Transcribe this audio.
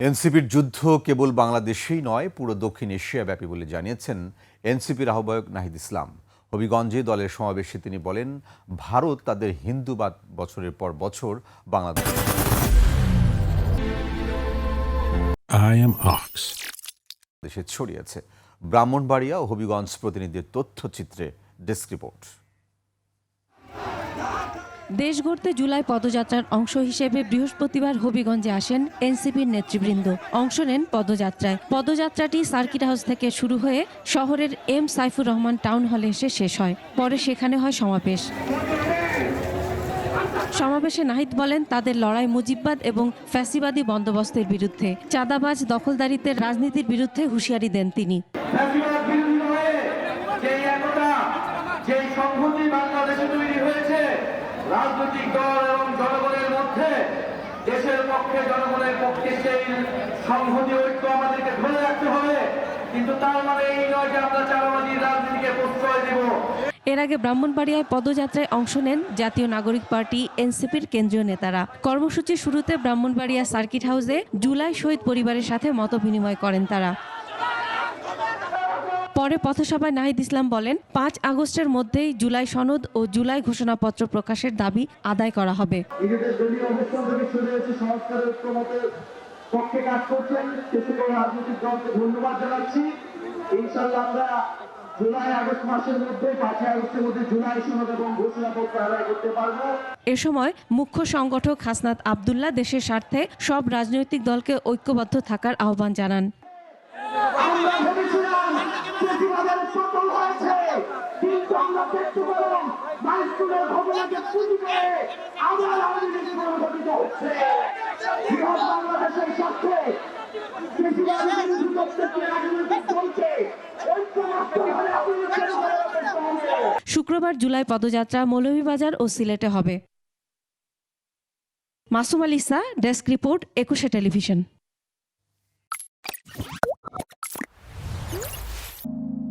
এনসিপির যুদ্ধ কেবল বাংলাদেশেই নয়, পুরো দক্ষিণ এশিয়া ব্যাপী বলে জানিয়েছেন এনসিপির আহ্বায়ক নাহিদ ইসলাম। হবিগঞ্জে দলের সমাবেশে তিনি বলেন, ভারত তাদের হিন্দুবাদ বছরের পর বছর বাংলাদেশে ছড়িয়েছে। ব্রাহ্মণবাড়িয়া ও হবিগঞ্জ প্রতিনিধির তথ্যচিত্রে ডেস্ক রিপোর্ট। দেশ গড়তে জুলাই পদযাত্রার অংশ হিসেবে বৃহস্পতিবার হবিগঞ্জে আসেন এনসিপির নেতৃবৃন্দ। অংশ নেন পদযাত্রায়। পদযাত্রাটি সার্কিট হাউস থেকে শুরু হয়ে শহরের এম সাইফুর রহমান টাউন হলে এসে শেষ হয়। পরে সেখানে হয় সমাবেশ। সমাবেশে নাহিদ বলেন, তাদের লড়াই মুজিববাদ এবং ফ্যাসিবাদী বন্দোবস্তের বিরুদ্ধে। চাঁদাবাজ দখলদারিত্বের রাজনীতির বিরুদ্ধে হুঁশিয়ারি দেন তিনি। রাজনৈতিক দল এবং জনগণের মধ্যে দেশের পক্ষে জনগণের পক্ষে সেই সংহতি ঐক্য আমাদেরকে ধরে রাখতে হবে, কিন্তু তার মানে এই নয় যে আমরা চাঁদাবাজির রাজনীতিকে প্রশ্রয় দেব। এর আগে ব্রাহ্মণবাড়িয়ায় পদযাত্রায় অংশ নেন জাতীয় নাগরিক পার্টি এনসিপির কেন্দ্রীয় নেতারা। কর্মসূচির শুরুতে ব্রাহ্মণবাড়িয়া সার্কিট হাউসে জুলাই শহীদ পরিবারের সাথে মতবিনিময় করেন তারা। পরে পথসভায় নাহিদ ইসলাম বলেন, 5 আগস্টের মধ্যেই জুলাই সনদ ও জুলাই ঘোষণাপত্র প্রকাশের দাবি আদায় করা হবে। এ সময় মুখ্য সংগঠক হাসনাত আব্দুল্লাহ দেশের স্বার্থে সব রাজনৈতিক দলকে ঐক্যবদ্ধ থাকার আহ্বান জানান। শুক্রবার জুলাই পদযাত্রা মৌলভীবাজার ও সিলেটে হবে। Masum আলিসা, desk report, 21 television.